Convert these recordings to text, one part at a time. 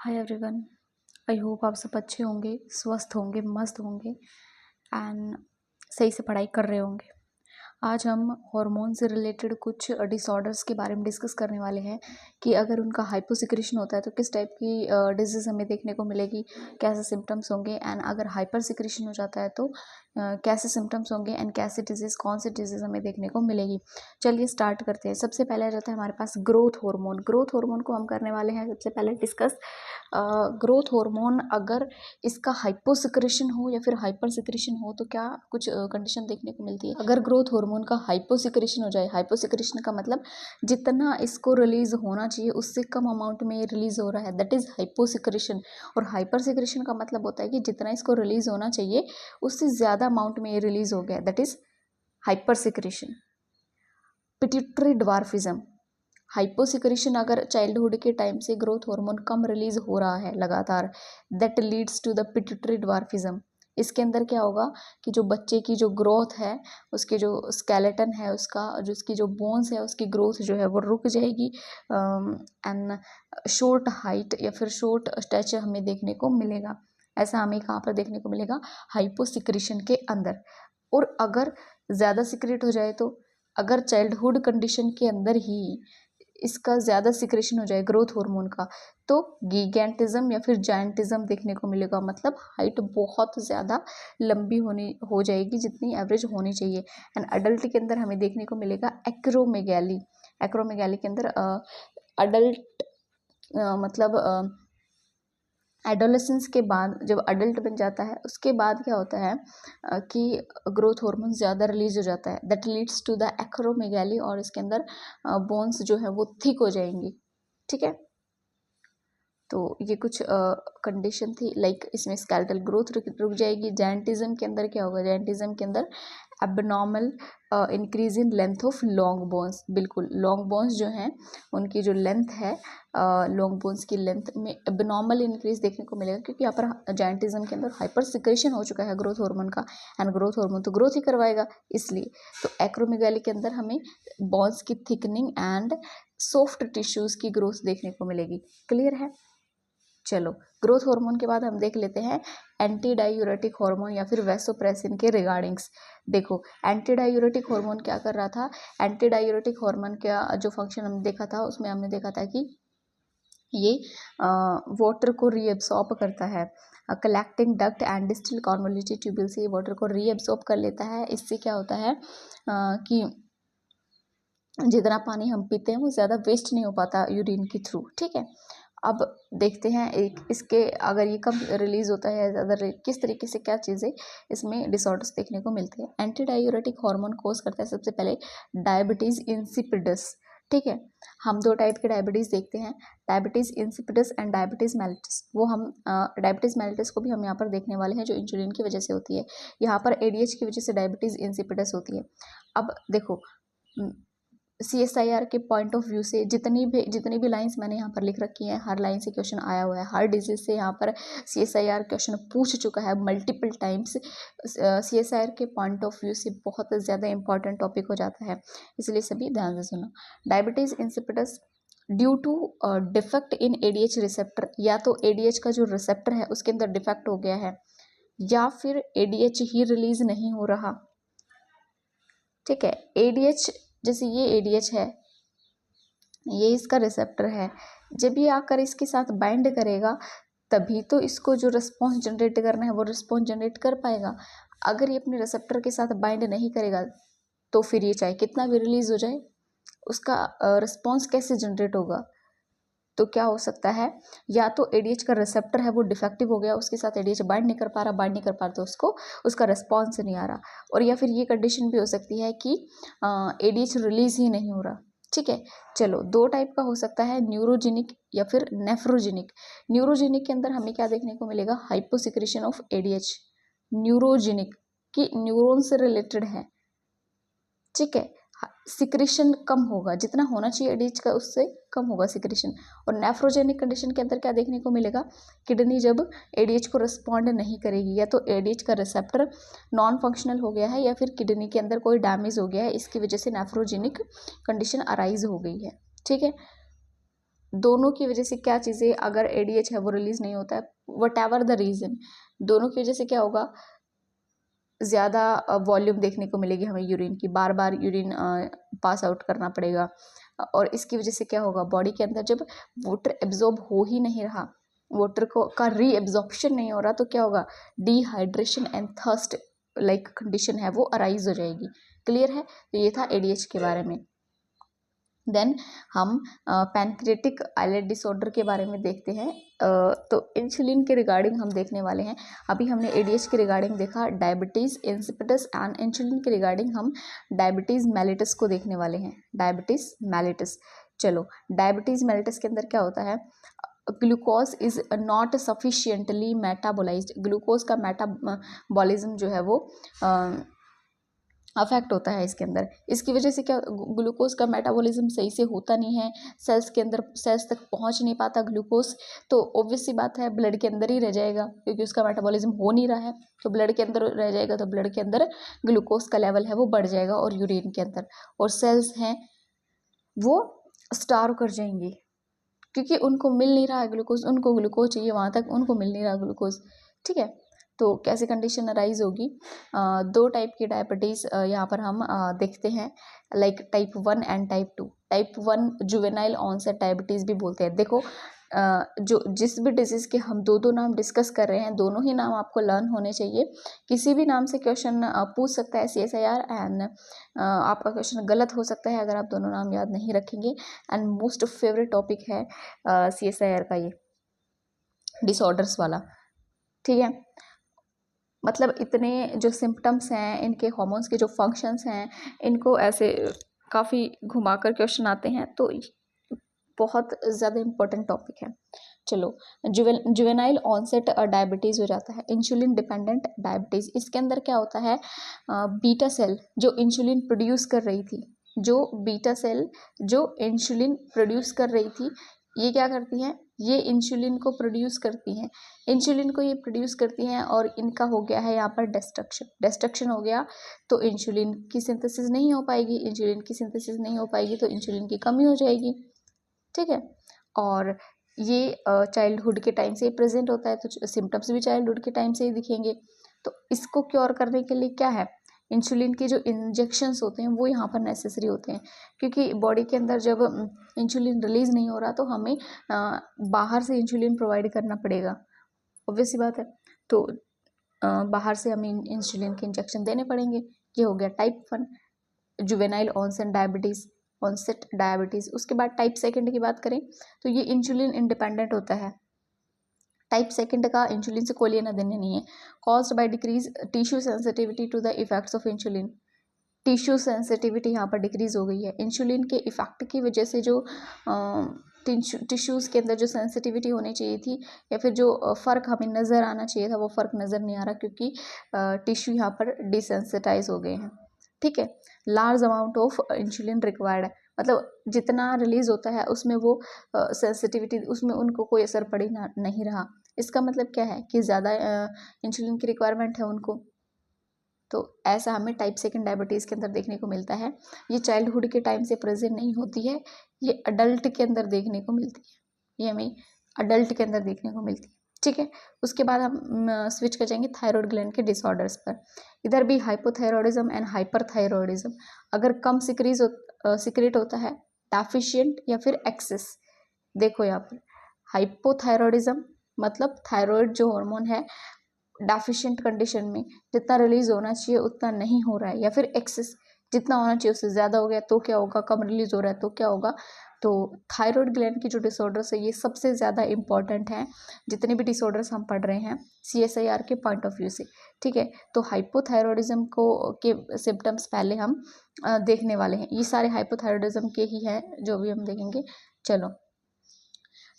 Hi everyone. I hope आप सब अच्छे होंगे, स्वस्थ होंगे, मस्त होंगे एंड सही से पढ़ाई कर रहे होंगे। आज हम हार्मोन से रिलेटेड कुछ डिसऑर्डर्स के बारे में डिस्कस करने वाले हैं कि अगर उनका हाइपोसिक्रेशन होता है तो किस टाइप की डिजीज़ हमें देखने को मिलेगी, कैसे सिम्टम्स होंगे, एंड अगर हाइपर सिक्रेशन हो जाता है तो कैसे सिम्टम्स होंगे एंड कैसे डिजीज़, कौन सी डिजीज़ हमें देखने को मिलेगी। चलिए स्टार्ट करते हैं। सबसे पहले आ जाता है हमारे पास ग्रोथ हार्मोन। ग्रोथ हार्मोन को हम करने वाले हैं सबसे पहले डिस्कस। ग्रोथ हार्मोन अगर इसका हाइपोसिक्रेशन हो या फिर हाइपर सिक्रेशन हो तो क्या कुछ कंडीशन देखने को मिलती है। अगर ग्रोथ हार्मोन का हाइपोसिक्रेशन हो जाए, हाइपोसिक्रेशन का मतलब जितना इसको रिलीज होना चाहिए उससे कम अमाउंट में ये रिलीज हो रहा है, दैट इज हाइपोसिक्रेशन। और हाइपर सिक्रेशन का मतलब होता है कि जितना इसको रिलीज होना चाहिए उससे ज़्यादा अमाउंट में ये रिलीज हो गया, that is hypersecretion. Pituitary dwarfism, hyposecretion अगर चाइल्डहुड के टाइम से ग्रोथ हार्मोन कम रिलीज हो रहा है लगातार, that leads to the pituitary dwarfism. इसके अंदर क्या होगा कि जो बच्चे की जो ग्रोथ है, उसके जो स्केलेटन है, उसका जो उसकी जो बोन्स है, उसकी ग्रोथ जो है वो रुक जाएगी एंड शॉर्ट हाइट या फिर शॉर्ट स्टैचर हमें देखने को मिलेगा। ऐसा हमें कहाँ पर देखने को मिलेगा? हाइपोसिक्रेशन के अंदर। और अगर ज़्यादा सिक्रेट हो जाए तो, अगर चाइल्डहुड कंडीशन के अंदर ही इसका ज़्यादा सिक्रेशन हो जाए ग्रोथ हार्मोन का तो गीगैंटिज्म या फिर जायंटिज्म देखने को मिलेगा। मतलब हाइट बहुत ज़्यादा लंबी होनी हो जाएगी जितनी एवरेज होनी चाहिए। एंड अडल्ट के अंदर हमें देखने को मिलेगा एक्रोमेगैली। एक्रोमेगैली के अंदर अडल्ट मतलब एडोलेसेंस के बाद जब अडल्ट बन जाता है उसके बाद क्या होता है कि ग्रोथ हार्मोन ज़्यादा रिलीज हो जाता है, that leads to the acromegaly. और इसके अंदर बोन्स जो है वो थिक हो जाएंगी। ठीक है, तो ये कुछ कंडीशन थी। लाइक इसमें स्केलेटल ग्रोथ रुक जाएगी। जायंटिज्म के अंदर क्या होगा? जायंटिज्म के अंदर abnormal increase in length of long bones. बिल्कुल, लॉन्ग बोन्स जो हैं उनकी जो लेंथ है, लॉन्ग बोन्स की लेंथ में एबनॉर्मल इंक्रीज देखने को मिलेगा, क्योंकि यहाँ पर जायंटिज्म के अंदर हाइपर सिक्रेशन हो चुका है ग्रोथ हार्मोन का, एंड ग्रोथ हार्मोन तो ग्रोथ ही करवाएगा इसलिए। तो एक्रोमेगाली के अंदर हमें बोन्स की थिकनिंग एंड सॉफ्ट टिश्यूज की ग्रोथ देखने को मिलेगी। क्लियर है? चलो, ग्रोथ हार्मोन के बाद हम देख लेते हैं एंटी डायूरेटिक हार्मोन या फिर वैसोप्रेसिन के रिगार्डिंग्स। देखो, एंटी डायूरेटिक हार्मोन क्या कर रहा था? एंटी डायूरेटिक हार्मोन का जो फंक्शन हमने देखा था उसमें हमने देखा था कि ये वाटर को रीएब्सॉर्ब करता है। Collecting duct and distal convoluted tubule से ये वाटर को रीएब्सॉर्ब कर लेता है। इससे क्या होता है कि जितना पानी हम पीते हैं वो ज़्यादा वेस्ट नहीं हो पाता यूरिन के थ्रू। ठीक है, अब देखते हैं एक इसके अगर ये कब रिलीज होता है, ज़्यादा किस तरीके से, क्या चीज़ें इसमें डिसऑर्डर्स देखने को मिलते हैं। एंटी डायूरेटिक हार्मोन कोज करता है सबसे पहले डायबिटीज़ इंसिपिडस। ठीक है, हम दो टाइप के डायबिटीज़ देखते हैं, diabetes insipidus and diabetes mellitus. वो हम डायबिटीज़ मेलिटस को भी हम यहाँ पर देखने वाले हैं, जो इंसुलिन की वजह से होती है। यहाँ पर एडीएच की वजह से डायबिटीज़ इंसिपिडस होती है। अब देखो, CSIR के पॉइंट ऑफ व्यू से जितनी भी लाइंस मैंने यहाँ पर लिख रखी हैं, हर लाइन से क्वेश्चन आया हुआ है, हर डिजीज से यहाँ पर CSIR क्वेश्चन पूछ चुका है मल्टीपल टाइम्स। CSIR के पॉइंट ऑफ व्यू से बहुत ज़्यादा इंपॉर्टेंट टॉपिक हो जाता है, इसलिए सभी ध्यान से सुनो। Diabetes insipidus due to defect in ADH receptor, या तो ADH का जो रिसेप्टर है उसके अंदर डिफेक्ट हो गया है, या फिर ADH ही रिलीज नहीं हो रहा। ठीक है, ADH जैसे ये ADH है, ये इसका रिसेप्टर है, जब ये आकर इसके साथ बाइंड करेगा तभी तो इसको जो रिस्पॉन्स जनरेट करना है वो रिस्पॉन्स जनरेट कर पाएगा। अगर ये अपने रिसेप्टर के साथ बाइंड नहीं करेगा तो फिर ये चाहे कितना भी रिलीज हो जाए उसका रिस्पॉन्स कैसे जनरेट होगा? तो क्या हो सकता है, या तो ADH का रिसेप्टर है वो डिफेक्टिव हो गया, उसके साथ ADH बाइंड नहीं कर पा रहा तो उसको उसका रिस्पॉन्स नहीं आ रहा, और या फिर ये कंडीशन भी हो सकती है कि ADH रिलीज ही नहीं हो रहा। ठीक है, चलो, दो टाइप का हो सकता है, न्यूरोजेनिक या फिर नेफ्रोजेनिक। न्यूरोजेनिक के अंदर हमें क्या देखने को मिलेगा? Hyposecretion of ADH। न्यूरोजेनिक की न्यूरॉन से रिलेटेड है। ठीक है, सिक्रेशन कम होगा, जितना होना चाहिए एडीएच का उससे कम होगा सिक्रेशन। और नेफ्रोजेनिक कंडीशन के अंदर क्या देखने को मिलेगा? किडनी जब एडीएच को रिस्पॉन्ड नहीं करेगी, या तो एडीएच का रिसेप्टर नॉन फंक्शनल हो गया है या फिर किडनी के अंदर कोई डैमेज हो गया है, इसकी वजह से नेफ्रोजेनिक कंडीशन अराइज हो गई है। ठीक है, दोनों की वजह से क्या चीज़ें, अगर ADH है वो रिलीज नहीं होता है, वट एवर द रीज़न, दोनों की वजह से क्या होगा, ज़्यादा वॉल्यूम देखने को मिलेगी हमें यूरिन की, बार बार यूरिन पास आउट करना पड़ेगा। और इसकी वजह से क्या होगा, बॉडी के अंदर जब वाटर एब्जॉर्ब हो ही नहीं रहा, वाटर को का री एब्जॉर्प्शन नहीं हो रहा, तो क्या होगा, dehydration and thirst like condition है वो अराइज हो जाएगी। क्लियर है? तो ये था ADH के बारे में। देन हम पैनक्रेटिक आइलेट डिसऑर्डर के बारे में देखते हैं। तो इंसुलिन के रिगार्डिंग हम देखने वाले हैं। अभी हमने ADH के रिगार्डिंग देखा, डायबिटीज़ इंसिपिटस, एंड इंसुलिन के रिगार्डिंग हम डायबिटीज़ मेलिटस को देखने वाले हैं। डायबिटीज़ मेलिटस, चलो डायबिटीज़ मेलिटस के अंदर क्या होता है, glucose is not sufficiently metabolised, glucose का मेटाबॉलिज्म जो है वो अफेक्ट होता है इसके अंदर। इसकी वजह से क्या, ग्लूकोज का मेटाबॉलिज्म सही से होता नहीं है, सेल्स के अंदर, सेल्स तक पहुंच नहीं पाता ग्लूकोज, तो ऑब्वियस सी बात है ब्लड के अंदर ही रह जाएगा, क्योंकि उसका मेटाबॉलिज्म हो नहीं रहा है, तो ब्लड के अंदर रह जाएगा, तो ब्लड के अंदर ग्लूकोज का लेवल है वो बढ़ जाएगा, और यूरिन के अंदर, और सेल्स हैं वो स्टार्व कर जाएंगी, क्योंकि उनको मिल नहीं रहा है ग्लूकोज, उनको ग्लूकोज चाहिए, वहाँ तक उनको मिल नहीं रहा ग्लूकोज। ठीक है, तो कैसी कंडीशन अराइज होगी, दो टाइप की डायबिटीज़ यहाँ पर हम देखते हैं, like type 1 and type 2। Type 1 juvenile onset diabetes भी बोलते हैं। देखो जो जिस भी डिजीज़ के हम दो नाम डिस्कस कर रहे हैं, दोनों ही नाम आपको लर्न होने चाहिए। किसी भी नाम से क्वेश्चन पूछ सकता है CSIR, एंड आपका क्वेश्चन गलत हो सकता है अगर आप दोनों नाम याद नहीं रखेंगे। एंड मोस्ट फेवरेट टॉपिक है CSIR का ये डिसऑर्डर्स वाला। ठीक है, मतलब इतने जो सिम्टम्स हैं, इनके हॉर्मोन्स के जो फंक्शंस हैं, इनको ऐसे काफ़ी घुमाकर क्वेश्चन आते हैं, तो बहुत ज़्यादा इम्पोर्टेंट टॉपिक है। चलो, जुवेनाइल ऑनसेट डायबिटीज़ हो जाता है, इंसुलिन डिपेंडेंट डायबिटीज़। इसके अंदर क्या होता है, बीटा सेल जो इंसुलिन प्रोड्यूस कर रही थी, जो बीटा सेल जो इंसुलिन प्रोड्यूस कर रही थी, ये क्या करती हैं, ये इंसुलिन को प्रोड्यूस करती हैं, इंसुलिन को ये प्रोड्यूस करती हैं, और इनका हो गया है यहाँ पर डिस्ट्रक्शन हो गया, तो इंसुलिन की सिंथेसिस नहीं हो पाएगी, इंसुलिन की सिंथेसिस नहीं हो पाएगी तो इंसुलिन की कमी हो जाएगी। ठीक है, और ये चाइल्डहुड के टाइम से ही प्रेजेंट होता है, तो सिम्टम्स भी चाइल्डहुड के टाइम से ही दिखेंगे। तो इसको क्योर करने के लिए क्या है, इंसुलिन के जो इंजेक्शंस होते हैं वो यहाँ पर नेसेसरी होते हैं, क्योंकि बॉडी के अंदर जब इंसुलिन रिलीज नहीं हो रहा, तो हमें बाहर से इंसुलिन प्रोवाइड करना पड़ेगा, ऑब्वियस सी बात है। तो बाहर से हमें इंसुलिन के इंजेक्शन देने पड़ेंगे। ये हो गया टाइप 1 जुवेनाइल ऑनसेट डायबिटीज़। उसके बाद टाइप 2 की बात करें तो ये इंसुलिन इंडिपेंडेंट होता है। टाइप 2 का इंसुलिन से कोई लेना देना नहीं है। Caused by decrease tissue sensitivity to the effects of insulin. Tissue sensitivity यहाँ पर डिक्रीज हो गई है इंसुलिन के इफेक्ट की वजह से। जो टिश्यूज़ के अंदर जो सेंसिटिविटी होनी चाहिए थी, या फिर जो फ़र्क हमें नज़र आना चाहिए था, वो फ़र्क नज़र नहीं आ रहा, क्योंकि टिश्यू यहाँ पर डिसेंसिटाइज हो गए हैं। ठीक है, large amount of insulin required है, मतलब जितना रिलीज होता है उसमें वो सेंसिटिविटी, उसमें उनको कोई असर पड़ी नहीं रहा। इसका मतलब क्या है कि ज़्यादा इंसुलिन की रिक्वायरमेंट है उनको। तो ऐसा हमें टाइप 2 डायबिटीज़ के अंदर देखने को मिलता है। ये चाइल्डहुड के टाइम से प्रेजेंट नहीं होती है, ये अडल्ट के अंदर देखने को मिलती है, ये हमें अडल्ट के अंदर देखने को मिलती है। ठीक है, उसके बाद हम स्विच कर जाएंगे थायराइड ग्लैंड के डिसऑर्डर्स पर। इधर भी हाइपोथायरॉयडिज्म एंड हाइपरथायरॉयडिज्म। अगर कम सिक्रेट होता है, डेफिशिएंट या फिर एक्सेस। देखो यहाँ पर हाइपोथायरॉयडिज्म मतलब थायराइड जो हार्मोन है डेफिशिएंट कंडीशन में जितना रिलीज होना चाहिए उतना नहीं हो रहा है, या फिर एक्सेस जितना होना चाहिए उससे ज़्यादा हो गया तो क्या होगा, कम रिलीज हो रहा है तो क्या होगा। तो थायराइड ग्लैंड की जो डिसऑर्डर्स है ये सबसे ज़्यादा इंपॉर्टेंट हैं जितने भी डिसऑर्डर्स हम पढ़ रहे हैं CSIR के पॉइंट ऑफ व्यू से। ठीक है, तो हाइपोथायरॉयडिज्म को के सिम्टम्स पहले हम देखने वाले हैं। ये सारे हाइपोथायरॉयडिज्म के ही हैं जो भी हम देखेंगे। चलो,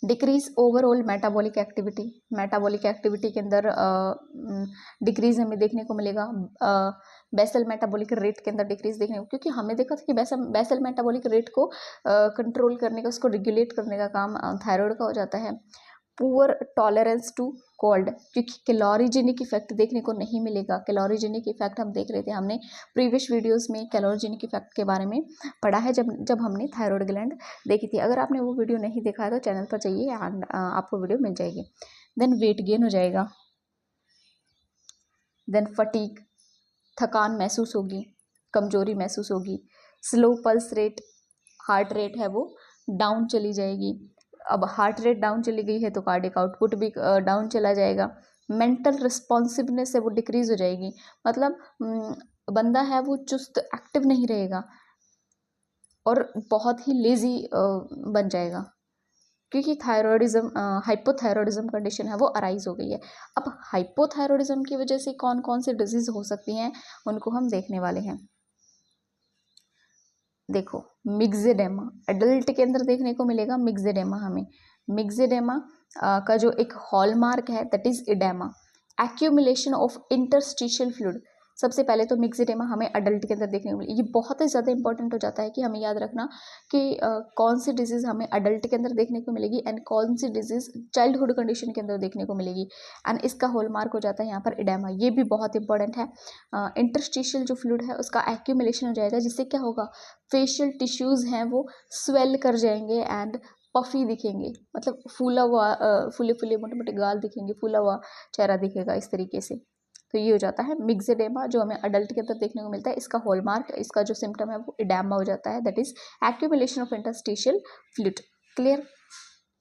डिक्रीज ओवरऑल मेटाबॉलिक एक्टिविटी के अंदर डिक्रीज हमें देखने को मिलेगा। बेसल मेटाबॉलिक रेट के अंदर डिक्रीज देखने को, क्योंकि हमने देखा था कि बेसल मेटाबॉलिक रेट को कंट्रोल करने का, उसको रेगुलेट करने का काम थायराइड का हो जाता है। पुअर टॉलरेंस टू कोल्ड, क्योंकि कैलोरीजेनिक इफेक्ट देखने को नहीं मिलेगा। कैलोरीजेनिक इफेक्ट हम देख रहे थे, हमने प्रीवियस वीडियोस में कैलोरीजेनिक इफेक्ट के बारे में पढ़ा है जब हमने थायराइड ग्लैंड देखी थी। अगर आपने वो वीडियो नहीं देखा है तो चैनल पर जाइए एंड आपको वीडियो मिल जाएगी। देन वेट गेन हो जाएगा, देन फटीग, थकान महसूस होगी, कमजोरी महसूस होगी, slow pulse rate, heart rate है वो डाउन चली जाएगी। अब हार्ट रेट डाउन चली गई है तो कार्डियक आउटपुट भी डाउन चला जाएगा। मेंटल रिस्पॉन्सिवनेस है वो डिक्रीज हो जाएगी, मतलब बंदा है वो चुस्त एक्टिव नहीं रहेगा और बहुत ही लेजी बन जाएगा, क्योंकि थायरॉयडिज्म हाइपोथायरॉयडिज्म कंडीशन है वो अराइज हो गई है। अब हाइपोथायरॉयडिज्म की वजह से कौन कौन सी डिजीज हो सकती हैं उनको हम देखने वाले हैं। देखो, मिक्सेडेमा एडल्ट के अंदर देखने को मिलेगा। मिक्सेडेमा हमें मिक्सेडेमा का जो एक हॉलमार्क है that is oedema, accumulation of interstitial fluid. सबसे पहले तो मिक्सेडेमा हमें अडल्ट के अंदर देखने को मिले। ये बहुत ही ज़्यादा इंपॉर्टेंट हो जाता है कि हमें याद रखना कि कौन सी डिजीज़ हमें अडल्ट के अंदर देखने को मिलेगी एंड कौन सी डिजीज़ चाइल्डहुड कंडीशन के अंदर देखने को मिलेगी। एंड इसका हॉलमार्क हो जाता है यहाँ पर इडेमा। ये भी बहुत इंपॉर्टेंट है। इंटरस्टिशियल जो फ्लूइड है उसका एक्यूमुलेशन हो जाएगा, जिससे क्या होगा, फेशियल टिश्यूज़ हैं वो स्वेल कर जाएंगे एंड पफी दिखेंगे, मतलब फूला हुआ फूले फूले मोटे मोटे गाल दिखेंगे, फूला हुआ चेहरा दिखेगा इस तरीके से। तो ये हो जाता है मिक्सेडेमा जो हमें अडल्ट के अंदर देखने को मिलता है। इसका हॉलमार्क, इसका जो सिम्टम है वो इडेमा हो जाता है, that is accumulation of interstitial fluid. Clear.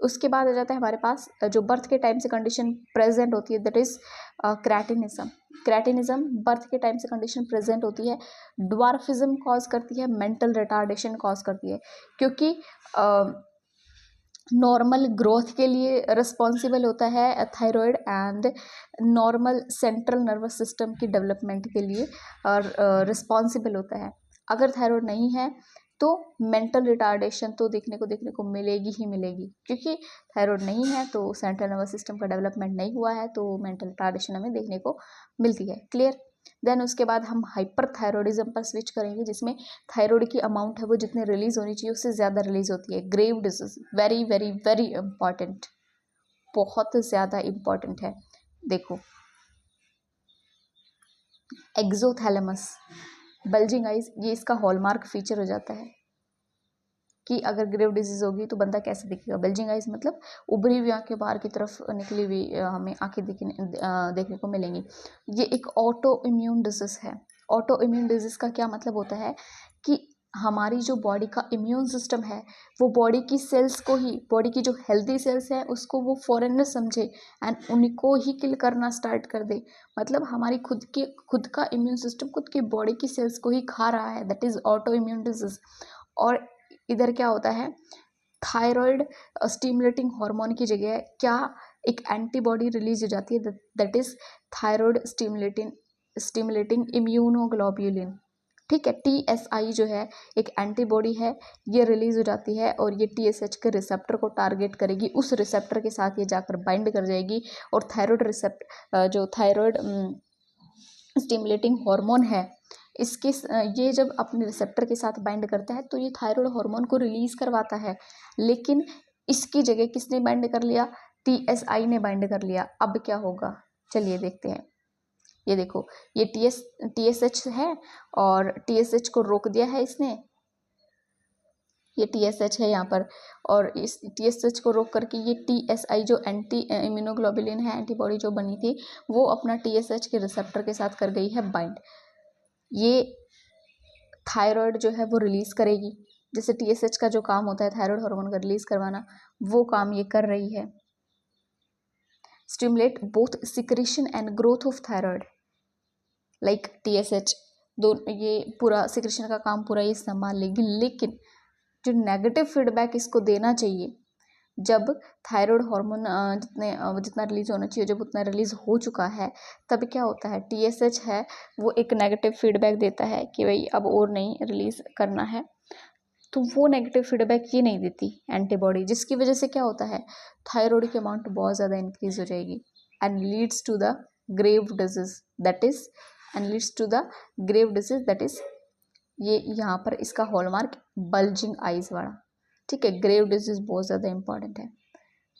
उसके बाद आ जाता है हमारे पास जो बर्थ के टाइम से कंडीशन प्रेजेंट होती है that is cretinism. Cretinism birth के टाइम से कंडीशन प्रेजेंट होती है, ड्वार्फिज्म कॉज करती है, मेंटल रिटार्डेशन कॉज करती है, क्योंकि नॉर्मल ग्रोथ के लिए रिस्पॉन्सिबल होता है thyroid and normal central nervous system की डेवलपमेंट के लिए रिस्पॉन्सिबल होता है। अगर थायराइड नहीं है तो मेंटल रिटार्डेशन तो देखने को मिलेगी ही मिलेगी, क्योंकि थायराइड नहीं है तो सेंट्रल नर्वस सिस्टम का डेवलपमेंट नहीं हुआ है तो मेंटल रिटार्डेशन हमें देखने को मिलती है। क्लियर। देन उसके बाद हम हाइपर थायरॉयडिज्म पर स्विच करेंगे, जिसमें थायराइड की अमाउंट है वो जितने रिलीज होनी चाहिए उससे ज़्यादा रिलीज होती है। Grave disease, very very very important, बहुत ज़्यादा इंपॉर्टेंट है। देखो, एक्सोथैलेमस, बल्जिंग आइज, ये इसका हॉलमार्क फीचर हो जाता है कि अगर ग्रेव डिजीज होगी तो बंदा कैसे दिखेगा। बल्जिंग आइज मतलब उभरी हुई आंखें बाहर की तरफ निकली हुई हमें आंखें देखने को मिलेंगी। ये एक ऑटो इम्यून डिजीज है। ऑटो इम्यून डिजीज का क्या मतलब होता है कि हमारी जो बॉडी का इम्यून सिस्टम है वो बॉडी की सेल्स को ही, बॉडी की जो हेल्दी सेल्स हैं उसको वो फॉरेनर समझे एंड उनको ही किल करना स्टार्ट कर दे। मतलब हमारी खुद का इम्यून सिस्टम खुद की बॉडी की सेल्स को ही खा रहा है, that is auto immune disease. और इधर क्या होता है, थायराइड स्टिमुलेटिंग हार्मोन की जगह क्या एक एंटीबॉडी रिलीज हो जाती है, that is thyroid stimulating immunoglobulin. ठीक है, TSI जो है एक एंटीबॉडी है, ये रिलीज हो जाती है और ये TSH के रिसेप्टर को टारगेट करेगी। उस रिसेप्टर के साथ ये जाकर बाइंड कर जाएगी और थायराइड स्टिमुलेटिंग हार्मोन है इसके ये जब अपने रिसेप्टर के साथ बाइंड करता है तो ये थायराइड हार्मोन को रिलीज करवाता है, लेकिन इसकी जगह किसने बाइंड कर लिया, TSI ने बाइंड कर लिया। अब क्या होगा, चलिए देखते हैं। ये देखो, ये TSH है और TSH को रोक दिया है इसने, ये TSH है यहाँ पर, और इस TSH को रोक करके ये TSI जो एंटी इम्यूनोग्लोबुलिन है, एंटीबॉडी जो बनी थी वो अपना TSH के रिसेप्टर के साथ कर गई है बाइंड। ये थायराइड जो है वो रिलीज करेगी, जैसे TSH का जो काम होता है थायराइड हार्मोन का रिलीज करवाना, वो काम ये कर रही है। Stimulate both secretion and growth of thyroid like TSH, दोनों ये पूरा सिक्रेशन का काम पूरा ये संभाल लेगी। लेकिन जो नेगेटिव फीडबैक इसको देना चाहिए, जब थायराइड हार्मोन जितना रिलीज होना चाहिए जब उतना रिलीज हो चुका है, तब क्या होता है, TSH है वो एक नेगेटिव फीडबैक देता है कि भाई अब और नहीं रिलीज करना है, तो वो नेगेटिव फीडबैक ये नहीं देती एंटीबॉडी, जिसकी वजह से क्या होता है, थायराइड की अमाउंट बहुत ज़्यादा इंक्रीज हो जाएगी and leads to the grave disease, that is ये यहाँ पर इसका हॉलमार्क बल्जिंग आइज वाला। ठीक है, ग्रेव डिजीज बहुत ज़्यादा इंपॉर्टेंट है।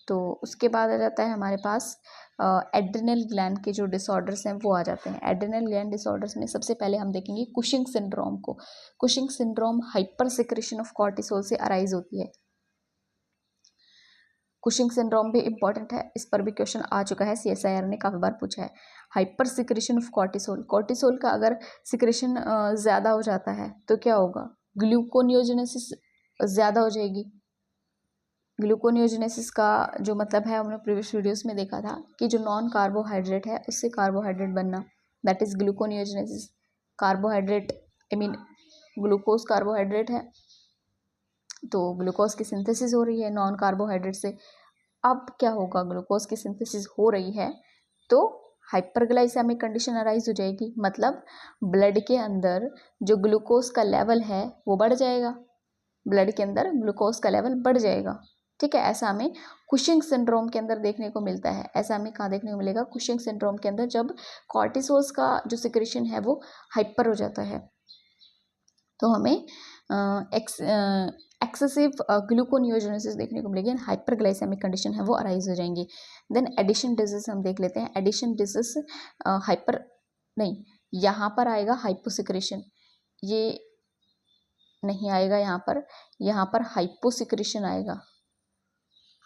तो उसके बाद आ जाता है हमारे पास एड्रिनल ग्लैंड के जो डिसऑर्डर्स हैं वो आ जाते हैं। एड्रिनल ग्लैंड डिसऑर्डर्स में सबसे पहले हम देखेंगे कुशिंग सिंड्रोम को। Cushing syndrome hyper secretion of cortisol से अराइज होती है। कुशिंग सिंड्रोम भी इंपॉर्टेंट है, इस पर भी क्वेश्चन आ चुका है, CSIR ने काफ़ी बार पूछा है। Hyper secretion of cortisol, cortisol का अगर सिक्रेशन ज़्यादा हो जाता है तो क्या होगा, ग्लूकोनियोजेनेसिस ज़्यादा हो जाएगी। ग्लूकोनियोजेनेसिस का जो मतलब है हमने प्रीवियस वीडियोस में देखा था कि जो नॉन कार्बोहाइड्रेट है उससे कार्बोहाइड्रेट बनना, that is gluconeogenesis. Carbohydrate I mean glucose carbohydrate है तो ग्लूकोज की सिंथेसिस हो रही है नॉन कार्बोहाइड्रेट से। अब क्या होगा, ग्लूकोज की सिंथेसिस हो रही है तो हाइपरग्लाइसेमिक कंडीशन अराइज हो जाएगी, मतलब ब्लड के अंदर जो ग्लूकोज का लेवल है वो बढ़ जाएगा, ब्लड के अंदर ग्लूकोज का लेवल बढ़ जाएगा। ठीक है, ऐसा हमें कुशिंग सिंड्रोम के अंदर देखने को मिलता है। ऐसा हमें कहाँ देखने को मिलेगा, कुशिंग सिंड्रोम के अंदर, जब कॉर्टिसोल्स का जो सिक्रेशन है वो हाइपर हो जाता है तो हमें एक्सेसिव ग्लूकोनियोजेनेसिस देखने को मिलेगी, हाइपरग्लाइसेमिक कंडीशन है वो अराइज हो जाएंगी। देन एडिशन डिजीज हम देख लेते हैं। एडिशन डिजीज हाइपर नहीं, यहाँ पर आएगा हाइपोसिक्रेशन, ये नहीं आएगा यहाँ पर हाइपोसिक्रेशन आएगा,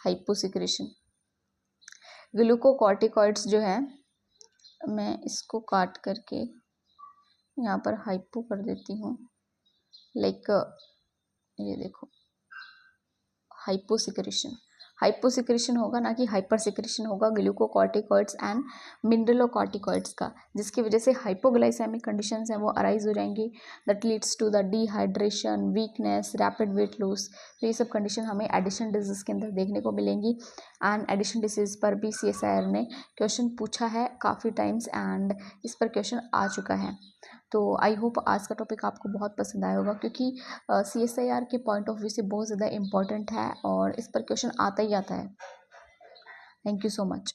हाइपोसिक्रेशन। ग्लूकोकॉर्टिकॉइड्स जो है, मैं इसको काट करके यहाँ पर हाइपो कर देती हूँ, लाइक ये देखो हाइपोसिक्रेशन, हाइपोसिक्रेशन होगा ना कि हाइपर सिक्रेशन होगा ग्लूकोकॉर्टिकॉइड्स एंड मिनरलोकॉर्टिकॉइड्स का, जिसकी वजह से हाइपोग्लाइसेमिक कंडीशंस हैं वो अराइज हो जाएंगी, that leads to the dehydration, weakness, rapid weight loss. तो ये सब कंडीशन हमें एडिशन डिजीज के अंदर देखने को मिलेंगी। एंड एडिशन डिजीज पर भी CSIR ने क्वेश्चन पूछा है काफ़ी टाइम्स एंड इस पर क्वेश्चन आ चुका है। तो आई होप आज का टॉपिक आपको बहुत पसंद आया होगा, क्योंकि CSIR के पॉइंट ऑफ व्यू से बहुत ज़्यादा इंपॉर्टेंट है और इस पर क्वेश्चन आता ही आता है। Thank you so much.